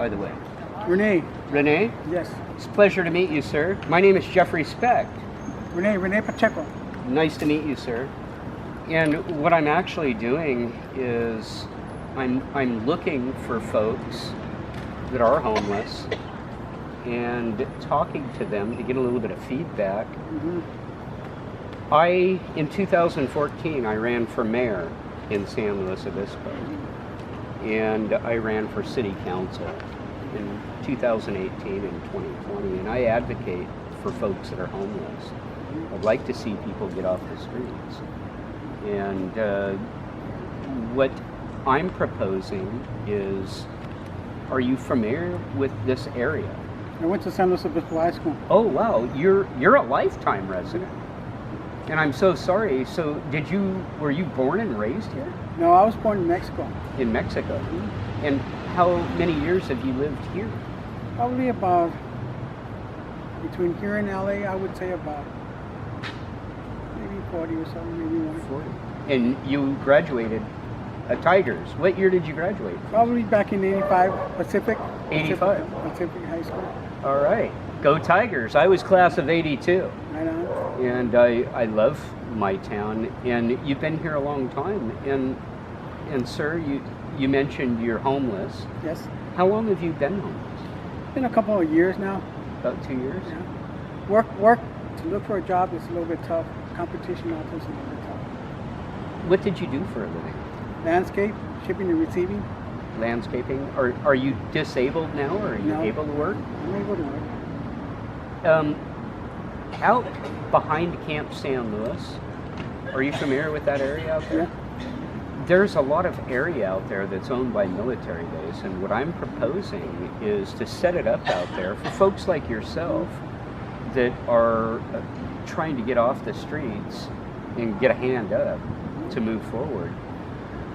By the way, Renee. Renee, Yes. it's a pleasure to meet you, sir. My name is Jeffrey Specht. Renee Pacheco. Nice to meet you, sir. And what I'm actually doing is I'm looking for folks that are homeless and talking to them to get a little bit of feedback. Mm-hmm. In 2014, I ran for mayor in San Luis Obispo, and I ran for city council in 2018 and 2020, and I advocate for folks that are homeless. I'd like to see people get off the streets. And what I'm proposing is, are you familiar with this area? I went to San Luis Obispo High School. Oh wow, you're a lifetime resident. And I'm so sorry. So were you born and raised here? No, I was born in Mexico. In Mexico. And how many years have you lived here? Probably about, between here and LA, I would say about maybe 40 or something, maybe more. 40. And you graduated at Tigers. What year did you graduate? Probably back in 85, Pacific. 85. Pacific High School. All right. Go Tigers. I was class of 82. Right on. And I love my town. And you've been here a long time. And sir, you mentioned you're homeless. Yes. How long have you been homeless? It's been a couple of years now. About 2 years? Yeah. Work to look for a job is a little bit tough. Competition also is a little bit tough. What did you do for a living? Landscape, shipping and receiving. Landscaping. Are you disabled now, or are you No. able to work? I'm able to work. Out behind Camp San Luis, are you familiar with that area out there? Yeah. There's a lot of area out there that's owned by military base, and what I'm proposing is to set it up out there for folks like yourself that are trying to get off the streets and get a hand up to move forward.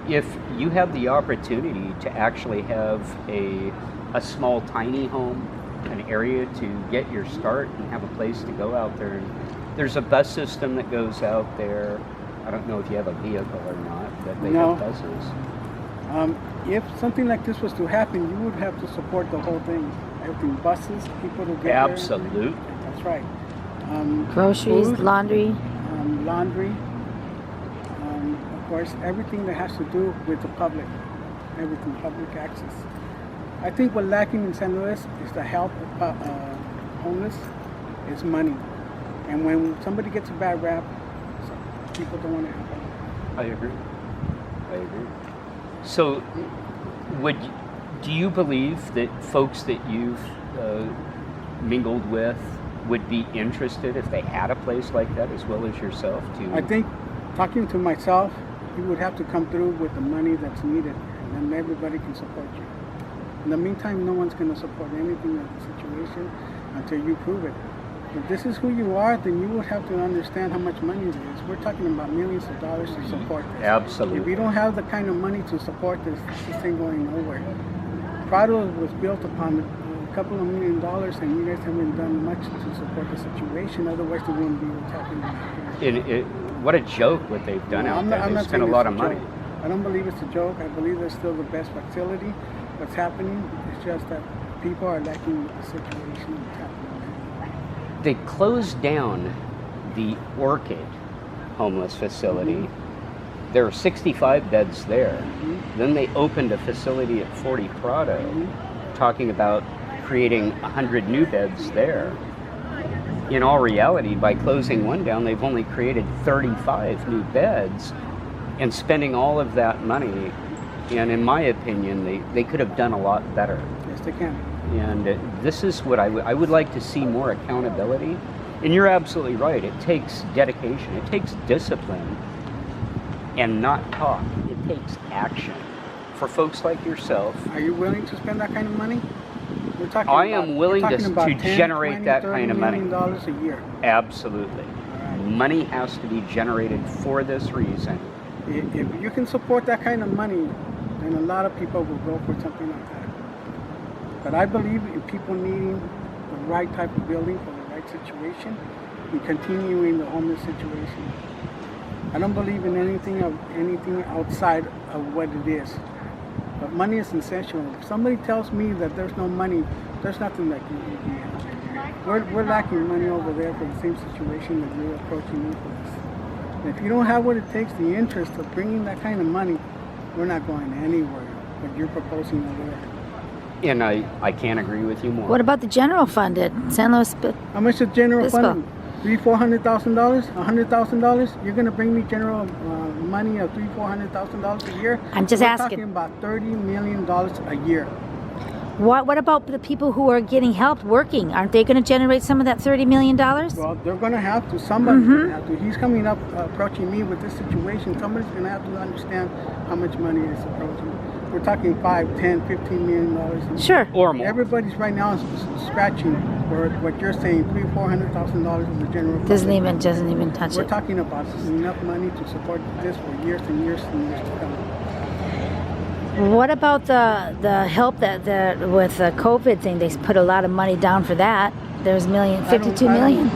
If you have the opportunity to actually have a small tiny home, an area to get your start and have a place to go out there, and there's a bus system that goes out there. I don't know if you have a vehicle or not, but they No. have buses. If something like this was to happen, you would have to support the whole thing. Everything, buses, people to get there. Absolutely. That's right. Groceries, food, laundry. laundry. Of course, everything that has to do with the public. Everything, public access. I think what's lacking in San Luis is the help of homeless, is money. And when somebody gets a bad rap, people don't want to help them. I agree. So, do you believe that folks that you've mingled with would be interested if they had a place like that, as well as yourself? I think, talking to myself, you would have to come through with the money that's needed, and then everybody can support you. In the meantime, no one's going to support anything of the situation until you prove it. If this is who you are, then you would have to understand how much money it is. We're talking about millions of dollars to support this. Absolutely. If you don't have the kind of money to support this ain't going nowhere. Prado was built upon a couple of $1 million, and you guys haven't done much to support the situation. Otherwise, there wouldn't be what's happening here. What a joke what they've done out there. They spent a lot of money. I don't believe it's a joke. I believe it's still the best facility. What's happening is just that people are lacking the situation that's happening. They closed down the Orchid homeless facility. Mm-hmm. There are 65 beds there. Mm-hmm. Then they opened a facility at 40 Prado, talking about creating 100 new beds there. In all reality, by closing one down, they've only created 35 new beds and spending all of that money. And in my opinion, they could have done a lot better. Yes, they can. And this is what I would like to see, more accountability. And you're absolutely right. It takes dedication. It takes discipline, and not talk. It takes action. For folks like yourself, Are you willing to spend that kind of money? We're talking I about, am willing we're talking to about generate 10, 20, that $30 kind of money. million a year. Absolutely. Money has to be generated for this reason. If you can support that kind of money, then a lot of people will go for something like that. But I believe in people needing the right type of building for the right situation and continuing the homeless situation. I don't believe in anything outside of what it is. But money is essential. If somebody tells me that there's no money, there's nothing that can be helped. We're lacking money over there for the same situation that you're approaching me for this. And if you don't have what it takes, the interest of bringing that kind of money, we're not going anywhere. What you're proposing over there. And I can't agree with you more. What about the general fund at San Luis? How much is general Fiscal. fund? $300,000-$400,000? $100,000? You're gonna bring me general money of $300,000-$400,000 a year? I'm just We're asking. talking about $30 million a year. What about the people who are getting help working? Aren't they going to generate some of that $30 million? Well, they're gonna have to. Somebody's gonna have to. He's coming up, approaching me with this situation. Somebody's gonna have to understand how much money is approaching. We're talking $5, $10, $15 million. Sure. Or more. Everybody's right now scratching for what you're saying. $300,000-$400,000 is the general. Doesn't public. even touch We're it. talking about enough money to support this for years and years and years to come. What about the help that with the COVID thing? They put a lot of money down for that. There's 52 million.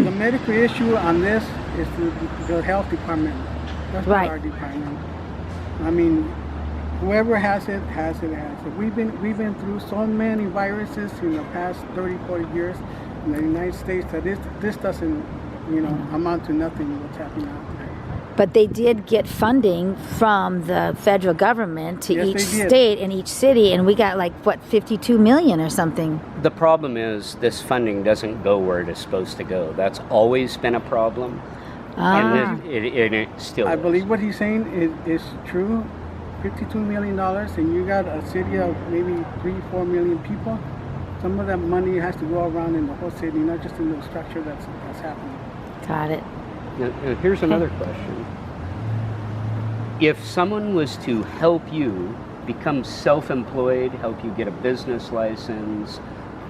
The medical issue on this is the health department. That's Right. not our department. I mean, whoever has it, has it. We've been through so many viruses in the past 30, 40 years in the United States that this doesn't, amount to nothing what's happening out there. But they did get funding from the federal government to Yes, each they did. state and each city, and we got 52 million or something. The problem is this funding doesn't go where it is supposed to go. That's always been a problem. Ah. And it still I is. believe what he's saying is true. $52 million, and you got a city of maybe 3-4 million people. Some of that money has to go around in the whole city, not just in the structure that's happening. Got it. Now, here's another question. If someone was to help you become self-employed, help you get a business license,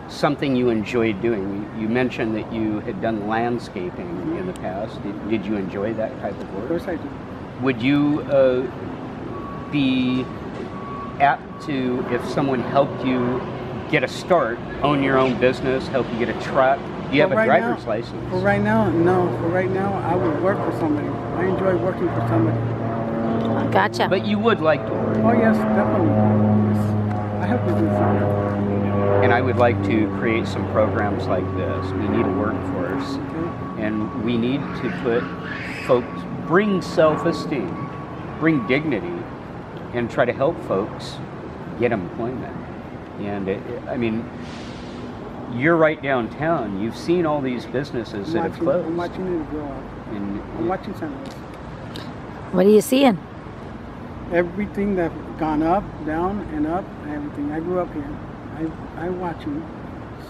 something you enjoyed doing, you mentioned that you had done landscaping in the past. Did you enjoy that type of Of work? course I do. Would you be apt to, if someone helped you get a start, own your own business, help you get a truck? Do you have a driver's license? For right now, no. For right now, I would work for somebody. I enjoy working for somebody. Gotcha. But you would like to work. Oh yes, definitely. Yes. I have business. And I would like to create some programs like this. We need a workforce. Okay. And we need to put folks, bring self-esteem, bring dignity, and try to help folks get employment. And you're right downtown. You've seen all these businesses that have closed. I'm watching it grow up. And I'm watching San Luis. What are you seeing? Everything that's gone up, down, and up, everything. I grew up here. I'm watching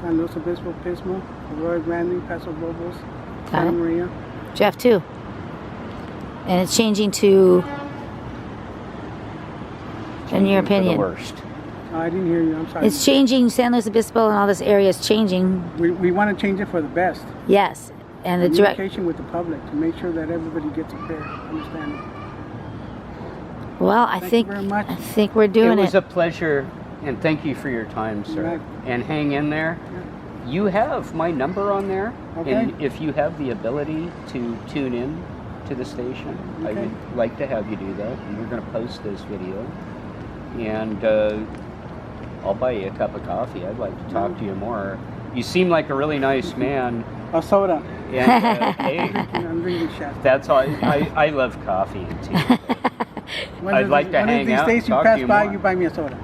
San Luis Obispo, Pismo, Arroyo Grande, Paso Robles, Got Santa it. Maria. Jeff too. And it's changing to, in your for the opinion, worst. I didn't hear you. I'm sorry. it's changing. San Luis Obispo and all this area is changing. We want to change it for the best. Yes, and the direct. Communication with the public to make sure that everybody gets a fair understanding. Well, I Thank think you very much. I think we're doing It was it. a pleasure, and thank you for your time, sir. Right. And hang in there. Yeah. You have my number on there, Okay. and if you have the ability to tune in to the station, I Okay. would like to have you do that. And we're going to post this video, and I'll buy you a cup of coffee. I'd like to talk to you more. You seem like a really nice man, A soda. and hey, I'm drinking Shasta. that's all. I love coffee and tea. I'd like to hang out and One of these days you talk to pass you by, more. you buy me a soda.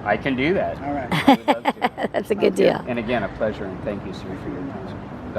I can do that. All right. I would love to. That's a good deal. And again, a pleasure, and thank you, sir, for your time.